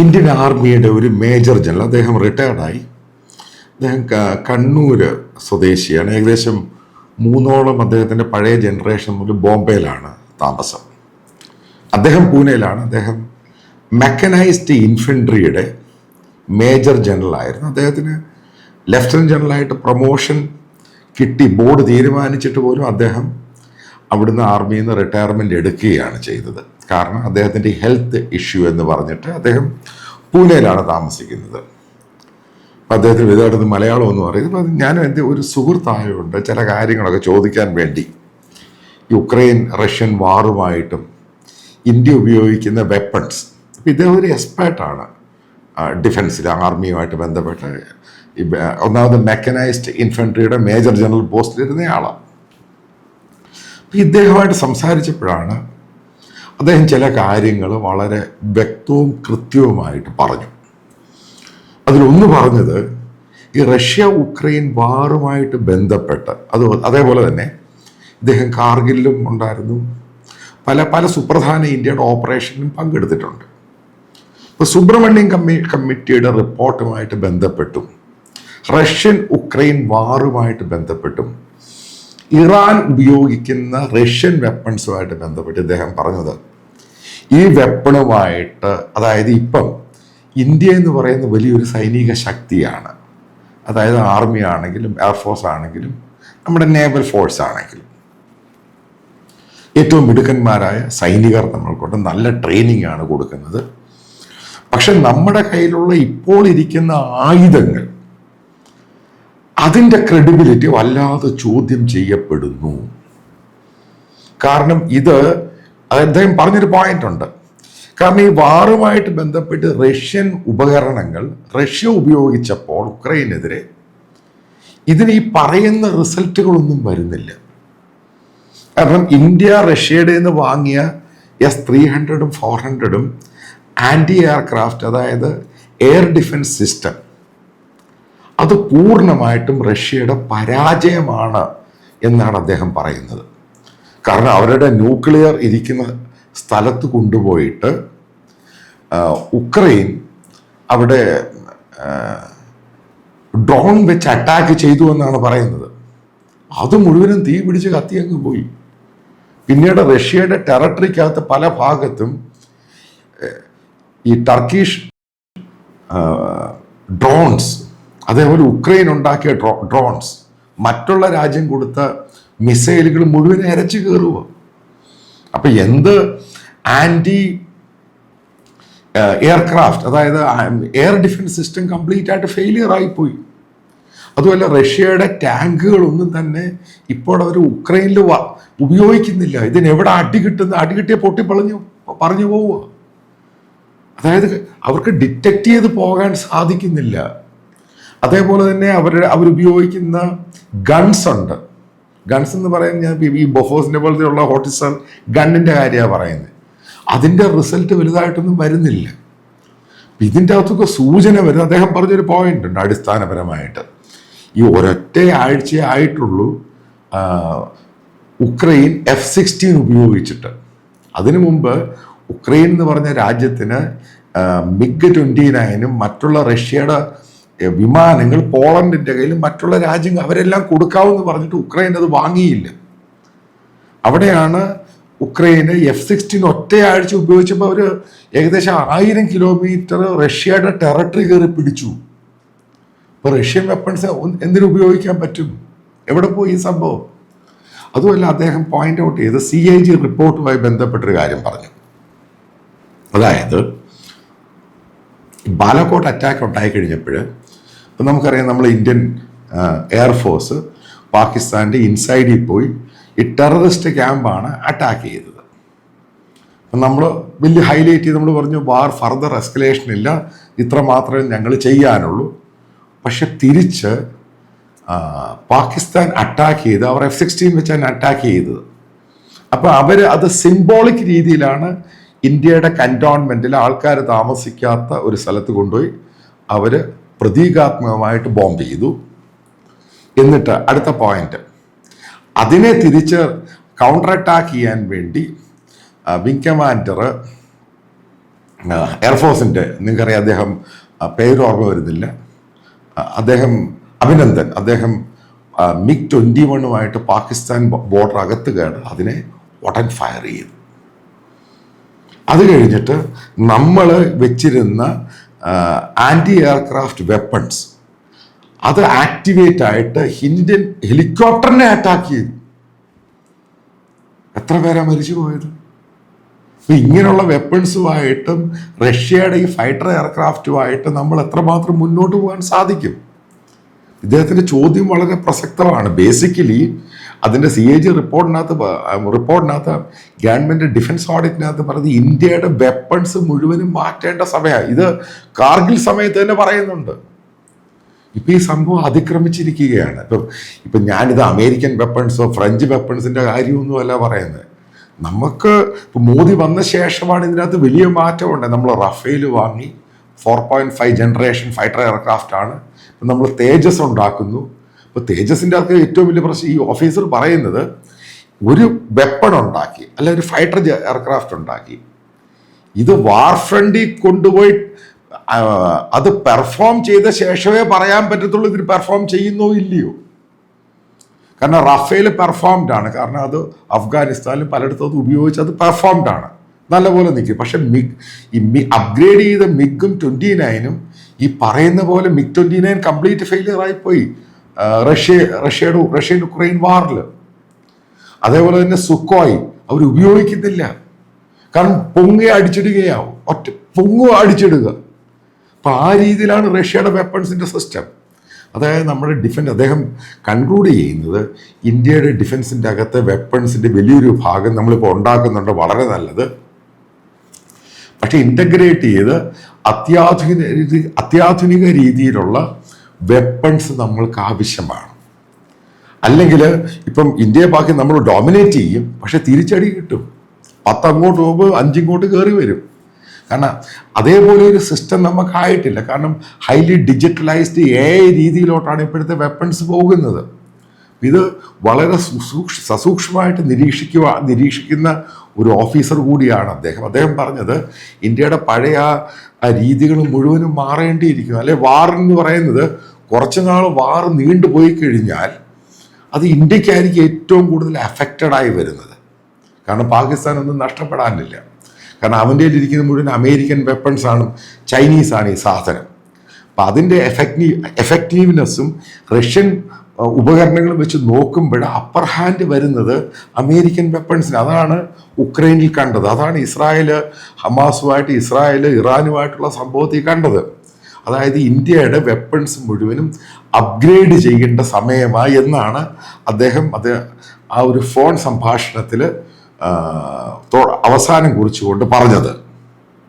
Indian ആർമിയുടെ ഒരു major general, അദ്ദേഹം റിട്ടയർഡായി. അദ്ദേഹം കണ്ണൂർ സ്വദേശിയാണ്. ഏകദേശം മൂന്നോളം അദ്ദേഹത്തിൻ്റെ പഴയ ജനറേഷൻ മുതൽ ബോംബെയിലാണ് താമസം. അദ്ദേഹം പൂനെയിലാണ്. അദ്ദേഹം മെക്കനൈസ്ഡ് ഇൻഫൻട്രിയുടെ മേജർ ജനറൽ ആയിരുന്നു. അദ്ദേഹത്തിന് ലെഫ്റ്റനന്റ് ജനറലായിട്ട് പ്രൊമോഷൻ കിട്ടി. ബോർഡ് തീരുമാനിച്ചിട്ട് പോലും അദ്ദേഹം അവിടുന്ന് ആർമിയിൽ നിന്ന് റിട്ടയർമെൻറ്റ് എടുക്കുകയാണ് ചെയ്തത്. കാരണം അദ്ദേഹത്തിൻ്റെ ഹെൽത്ത് ഇഷ്യൂ എന്ന് പറഞ്ഞിട്ട് അദ്ദേഹം പൂനെയിലാണ് താമസിക്കുന്നത്. അപ്പം അദ്ദേഹത്തിന് ഇതായിട്ട് മലയാളം എന്ന് പറയുന്നത്. അപ്പം ഞാൻ എൻ്റെ ഒരു സുഹൃത്തായതുകൊണ്ട് ചില കാര്യങ്ങളൊക്കെ ചോദിക്കാൻ വേണ്ടി യുക്രൈൻ റഷ്യൻ വാറുമായിട്ടും ഇന്ത്യ ഉപയോഗിക്കുന്ന വെപ്പൺസ്, ഇദ്ദേഹം ഒരു എക്സ്പേർട്ടാണ് ഡിഫൻസിൽ, ആർമിയുമായിട്ട് ബന്ധപ്പെട്ട്. ഒന്നാമത് മെക്കനൈസ്ഡ് ഇൻഫൻട്രിയുടെ മേജർ ജനറൽ പോസ്റ്റിലിരുന്ന ആളാണ്. ഇദ്ദേഹമായിട്ട് സംസാരിച്ചപ്പോഴാണ് അദ്ദേഹം ചില കാര്യങ്ങൾ വളരെ വ്യക്തവും കൃത്യവുമായിട്ട് പറഞ്ഞു. അതിലൊന്ന് പറഞ്ഞത്, ഈ റഷ്യ ഉക്രൈൻ വാറുമായിട്ട് ബന്ധപ്പെട്ട് അതേപോലെ തന്നെ ഇദ്ദേഹം കാർഗിലും ഉണ്ടായിരുന്നു, പല സുപ്രധാന ഇന്ത്യയുടെ ഓപ്പറേഷനിലും പങ്കെടുത്തിട്ടുണ്ട്. ഇപ്പോൾ സുബ്രഹ്മണ്യം കമ്മിറ്റിയുടെ റിപ്പോർട്ടുമായിട്ട് ബന്ധപ്പെട്ടും റഷ്യൻ ഉക്രൈൻ വാറുമായിട്ട് ബന്ധപ്പെട്ടും ഇറാൻ ഉപയോഗിക്കുന്ന റഷ്യൻ വെപ്പൺസുമായിട്ട് ബന്ധപ്പെട്ട് ഇദ്ദേഹം പറഞ്ഞത്, ഈ വെപ്പണുമായിട്ട്, അതായത് ഇപ്പം ഇന്ത്യ എന്ന് പറയുന്ന വലിയൊരു സൈനിക ശക്തിയാണ്. അതായത് ആർമി ആണെങ്കിലും എയർഫോഴ്സ് ആണെങ്കിലും നമ്മുടെ നേവൽ ഫോഴ്സ് ആണെങ്കിലും ഏറ്റവും മിടുക്കന്മാരായ സൈനികർ നമ്മൾക്കൊണ്ട് നല്ല ട്രെയിനിങ് ആണ് കൊടുക്കുന്നത്. പക്ഷെ നമ്മുടെ കയ്യിലുള്ള ഇപ്പോൾ ഇരിക്കുന്ന ആയുധങ്ങൾ, അതിൻ്റെ ക്രെഡിബിലിറ്റി വല്ലാതെ ചോദ്യം ചെയ്യപ്പെടുന്നു. കാരണം ഇത് അദ്ദേഹം പറഞ്ഞൊരു പോയിന്റ് ഉണ്ട്. കാരണം ഈ വാറുമായിട്ട് ബന്ധപ്പെട്ട് റഷ്യൻ ഉപകരണങ്ങൾ റഷ്യ ഉപയോഗിച്ചപ്പോൾ ഉക്രൈനെതിരെ ഇതിന് ഈ പറയുന്ന റിസൾട്ടുകളൊന്നും വരുന്നില്ല. കാരണം ഇന്ത്യ റഷ്യയുടെ നിന്ന് വാങ്ങിയ S-300 400 ആൻറ്റി എയർക്രാഫ്റ്റ്, അതായത് എയർ ഡിഫൻസ് സിസ്റ്റം, അത് പൂർണ്ണമായിട്ടും റഷ്യയുടെ പരാജയമാണ് എന്നാണ് അദ്ദേഹം പറയുന്നത്. കാരണം അവരുടെ ന്യൂക്ലിയർ ഇരിക്കുന്ന സ്ഥലത്ത് കൊണ്ടുപോയിട്ട് ഉക്രൈൻ അവിടെ ഡ്രോൺ വെച്ച് അറ്റാക്ക് ചെയ്തു എന്നാണ് പറയുന്നത്. അത് മുഴുവനും തീ പിടിച്ച് കത്തിയങ്ങ് പോയി. പിന്നീട് റഷ്യയുടെ ടെറിട്ടറിക്കകത്ത് പല ഭാഗത്തും ഈ ടർക്കിഷ് ഡ്രോൺസ്, അതേപോലെ ഉക്രൈൻ ഉണ്ടാക്കിയ ഡ്രോൺസ്, മറ്റുള്ള രാജ്യം കൊടുത്ത മിസൈലുകൾ മുഴുവൻ ഇരച്ചു കയറുക. അപ്പൊ എന്ത് ആന്റി എയർക്രാഫ്റ്റ്, അതായത് എയർ ഡിഫൻസ് സിസ്റ്റം കംപ്ലീറ്റ് ആയിട്ട് ഫെയിലിയർ ആയിപ്പോയി. അതുമല്ല റഷ്യയുടെ ടാങ്കുകളൊന്നും തന്നെ ഇപ്പോൾ അവർ ഉക്രൈനിൽ ഉപയോഗിക്കുന്നില്ല. ഇതിനെവിടെ അടികിട്ടിയ പറഞ്ഞു പോവുക. അതായത് അവർക്ക് ഡിറ്റക്ട് ചെയ്ത് പോകാൻ സാധിക്കുന്നില്ല. അതേപോലെ തന്നെ അവരുപയോഗിക്കുന്ന ഗൺസ് ഉണ്ട്. ഗൺസ് എന്ന് പറയുന്നത് ഞാൻ ഈ ബൊഫോസിന്റെ പോലത്തെയുള്ള ഹോട്ടിസർ ഗണ്ണിന്റെ കാര്യമാണ് പറയുന്നത്. അതിൻ്റെ റിസൾട്ട് വലുതായിട്ടൊന്നും വരുന്നില്ല. ഇതിൻ്റെ അകത്തൊക്കെ സൂചന വരുന്നത്, അദ്ദേഹം പറഞ്ഞൊരു പോയിന്റ് ഉണ്ട് അടിസ്ഥാനപരമായിട്ട്. ഈ ഒരൊറ്റ ആഴ്ചയെ ആയിട്ടുള്ളൂ ഉക്രൈൻ F-16 ഉപയോഗിച്ചിട്ട്. അതിനു മുമ്പ് ഉക്രൈൻ എന്ന് പറഞ്ഞ രാജ്യത്തിന് MiG-29 മറ്റുള്ള റഷ്യയുടെ വിമാനങ്ങൾ പോളണ്ടിന്റെ കയ്യിലും മറ്റുള്ള രാജ്യങ്ങൾ അവരെല്ലാം കൊടുക്കാവെന്ന് പറഞ്ഞിട്ട് ഉക്രൈൻ അത് വാങ്ങിയില്ല. അവിടെയാണ് ഉക്രൈന് F-16 ഒറ്റയാഴ്ച ഉപയോഗിച്ചപ്പോൾ അവർ ഏകദേശം 1000 കിലോമീറ്റർ റഷ്യയുടെ ടെറിട്ടറി കയറി പിടിച്ചു. ഇപ്പൊ റഷ്യൻ വെപ്പൺസ് എന്തിനു ഉപയോഗിക്കാൻ പറ്റും? എവിടെ പോയി ഈ സംഭവം? അതുമല്ല അദ്ദേഹം പോയിന്റ് ഔട്ട് ചെയ്ത് CIG റിപ്പോർട്ടുമായി ബന്ധപ്പെട്ടൊരു കാര്യം പറഞ്ഞു. അതായത് ബാലക്കോട്ട് അറ്റാക്ക് ഉണ്ടായി കഴിഞ്ഞപ്പോൾ ഇപ്പം നമുക്കറിയാം, നമ്മൾ ഇന്ത്യൻ എയർഫോഴ്സ് പാകിസ്ഥാൻ്റെ ഇൻസൈഡിൽ പോയി ഈ ടെററിസ്റ്റ് ക്യാമ്പാണ് അറ്റാക്ക് ചെയ്തത്. അപ്പം നമ്മൾ വലിയ ഹൈലൈറ്റ് ചെയ്ത് നമ്മൾ പറഞ്ഞു വാർ ഫർദർ എസ്കലേഷൻ ഇല്ല, ഇത്ര മാത്രമേ ഞങ്ങൾ ചെയ്യാനുള്ളൂ. പക്ഷെ തിരിച്ച് പാകിസ്ഥാൻ അറ്റാക്ക് ചെയ്ത് അവർ F-16 വെച്ചാണ് അറ്റാക്ക് ചെയ്തത്. അപ്പോൾ അത് സിംബോളിക് രീതിയിലാണ് ഇന്ത്യയുടെ കന്റോൺമെന്റിൽ ആൾക്കാർ താമസിക്കാത്ത ഒരു സ്ഥലത്ത് കൊണ്ടുപോയി അവർ പ്രതീകാത്മകമായിട്ട് ബോംബ് ചെയ്തു. എന്നിട്ട് അടുത്ത പോയിന്റ്, അതിനെ തിരിച്ച് കൗണ്ടർ അറ്റാക്ക് ചെയ്യാൻ വേണ്ടി വിങ് കമാൻഡർ എയർഫോഴ്സിൻ്റെ, നിങ്ങൾക്കറിയാം അദ്ദേഹം പേര് ഓർമ്മ വരുന്നില്ല, അഭിനന്ദൻ, അദ്ദേഹം MiG-21 പാകിസ്ഥാൻ ബോർഡർ അകത്ത് കയറി അതിനെ വടൻ ഫയർ ചെയ്തു. അത് കഴിഞ്ഞിട്ട് നമ്മൾ വെച്ചിരുന്ന ആൻറ്റി എയർക്രാഫ്റ്റ് വെപ്പൺസ് അത് ആക്ടിവേറ്റ് ആയിട്ട് ഇന്ത്യൻ ഹെലികോപ്റ്ററിനെ അറ്റാക്ക് ചെയ്തു. എത്ര പേരാ മരിച്ചു പോയത്? അപ്പൊ ഇങ്ങനെയുള്ള വെപ്പൺസുമായിട്ടും റഷ്യയുടെ ഈ ഫൈറ്റർ എയർക്രാഫ്റ്റുമായിട്ട് നമ്മൾ എത്രമാത്രം മുന്നോട്ട് പോകാൻ സാധിക്കും? ഇദ്ദേഹത്തിന്റെ ചോദ്യം വളരെ പ്രസക്തമാണ്. ബേസിക്കലി അതിന്റെ CAG റിപ്പോർട്ടിനകത്ത് ഗവൺമെന്റ് ഡിഫൻസ് ഓഡിറ്റിനകത്ത് പറഞ്ഞത് ഇന്ത്യയുടെ വെപ്പൺസ് മുഴുവനും മാറ്റേണ്ട സമയമാണ്. ഇത് കാർഗിൽ സമയത്ത് തന്നെ പറയുന്നുണ്ട്. ഇപ്പൊ ഈ സംഭവം അതിക്രമിച്ചിരിക്കുകയാണ്. ഇപ്പൊ ഞാനിത് അമേരിക്കൻ വെപ്പൺസോ ഫ്രഞ്ച് വെപ്പൺസിന്റെ കാര്യമൊന്നുമല്ല പറയുന്നത്. നമുക്ക് ഇപ്പൊ മോദി വന്ന ശേഷമാണ് ഇതിനകത്ത് വലിയ മാറ്റമുണ്ട്. നമ്മൾ റഫേൽ വാങ്ങി 4.5 ജനറേഷൻ ഫൈറ്റർ എയർക്രാഫ്റ്റ് ആണ്. നമ്മൾ തേജസ് ഉണ്ടാക്കുന്നു. ഇപ്പൊ തേജസിന്റെ അകത്ത് ഏറ്റവും വലിയ പ്രശ്നം, ഈ ഓഫീസർ പറയുന്നത് ഒരു വെപ്പൺ ഉണ്ടാക്കി അല്ല ഒരു ഫൈറ്റർ എയർക്രാഫ്റ്റ് ഉണ്ടാക്കി, ഇത് വാർ ഫ്രണ്ടിൽ കൊണ്ടുപോയി അത് പെർഫോം ചെയ്ത ശേഷമേ പറയാൻ പറ്റത്തുള്ളൂ ഇതിന് പെർഫോം ചെയ്യുന്നോ ഇല്ലയോ. കാരണം റഫേൽ പെർഫോംഡ് ആണ്, കാരണം അത് അഫ്ഗാനിസ്ഥാനിലും പലയിടത്തും അത് ഉപയോഗിച്ച് അത് പെർഫോംഡ് ആണ്, നല്ലപോലെ നിൽക്കും. പക്ഷെ അപ്ഗ്രേഡ് ചെയ്ത MiG-ഉം 29-ഉം ഈ പറയുന്ന പോലെ MiG-29 കംപ്ലീറ്റ് ഫെയിലിയർ ആയിപ്പോയി റഷ്യൻ ഉക്രൈൻ വാറിൽ. അതേപോലെ തന്നെ സുക്കോയ് അവർ ഉപയോഗിക്കുന്നില്ല, കാരണം അടിച്ചിടുകയാവും, അടിച്ചിടുക. അപ്പൊ ആ രീതിയിലാണ് റഷ്യയുടെ വെപ്പൺസിന്റെ സിസ്റ്റം. അതായത് നമ്മുടെ അദ്ദേഹം കൺക്ലൂഡ് ചെയ്യുന്നത് ഇന്ത്യയുടെ ഡിഫൻസിന്റെ അകത്ത് വെപ്പൺസിന്റെ വലിയൊരു ഭാഗം നമ്മളിപ്പോൾ ഉണ്ടാക്കുന്നുണ്ട്, വളരെ നല്ലത്. പക്ഷെ ഇന്റഗ്രേറ്റ് ചെയ്ത് അത്യാധുനിക രീതിയിലുള്ള വെപ്പൺസ് നമ്മൾക്ക് ആവശ്യമാണ്. അല്ലെങ്കിൽ ഇപ്പം ഇന്ത്യയെ ബാക്കി നമ്മൾ ഡോമിനേറ്റ് ചെയ്യും, പക്ഷെ തിരിച്ചടി കിട്ടും. 10 അങ്ങോട്ട് പോകുമ്പോൾ 5 ഇങ്ങോട്ട് കയറി വരും. കാരണം അതേപോലെ ഒരു സിസ്റ്റം നമുക്കായിട്ടില്ല. കാരണം ഹൈലി ഡിജിറ്റലൈസ്ഡ് രീതിയിലോട്ടാണ് ഇപ്പോഴത്തെ വെപ്പൺസ് പോകുന്നത്. ഇത് വളരെ സസൂക്ഷ്മമായിട്ട് നിരീക്ഷിക്കുന്ന ഒരു ഓഫീസർ കൂടിയാണ് അദ്ദേഹം പറഞ്ഞത് ഇന്ത്യയുടെ പഴയ ആ രീതികൾ മുഴുവനും മാറേണ്ടിയിരിക്കുന്നു. അല്ലെ, വാർ എന്ന് പറയുന്നത് കുറച്ച് നാൾ വാർ നീണ്ടുപോയി കഴിഞ്ഞാൽ അത് ഇന്ത്യക്കായിരിക്കും ഏറ്റവും കൂടുതൽ അഫക്റ്റഡ് ആയി വരുന്നത്. കാരണം പാകിസ്ഥാൻ ഒന്നും നഷ്ടപ്പെടാനില്ല. കാരണം അവൻ്റെ ഇരിക്കുന്ന മുഴുവൻ അമേരിക്കൻ വെപ്പൺസ് ആണ്, ചൈനീസാണ് ഈ സാധനം. അപ്പം അതിൻ്റെ എഫക്റ്റീവ്നെസ്സും റഷ്യൻ ഉപകരണങ്ങൾ വെച്ച് നോക്കുമ്പോൾ അപ്പർ ഹാൻഡ് വരുന്നത് അമേരിക്കൻ വെപ്പൺസിന്. അതാണ് ഉക്രൈനിൽ കണ്ടത്, അതാണ് ഹമാസുമായിട്ട് ഇറാനുമായിട്ടുള്ള സംഭവത്തിൽ കണ്ടത്. അതായത് ഇന്ത്യയുടെ വെപ്പൺസ് മുഴുവനും അപ്ഗ്രേഡ് ചെയ്യേണ്ട സമയമായി എന്നാണ് അദ്ദേഹം ആ ഒരു ഫോൺ സംഭാഷണത്തിൽ അവസാനം കുറിച്ചുകൊണ്ട് പറഞ്ഞത്.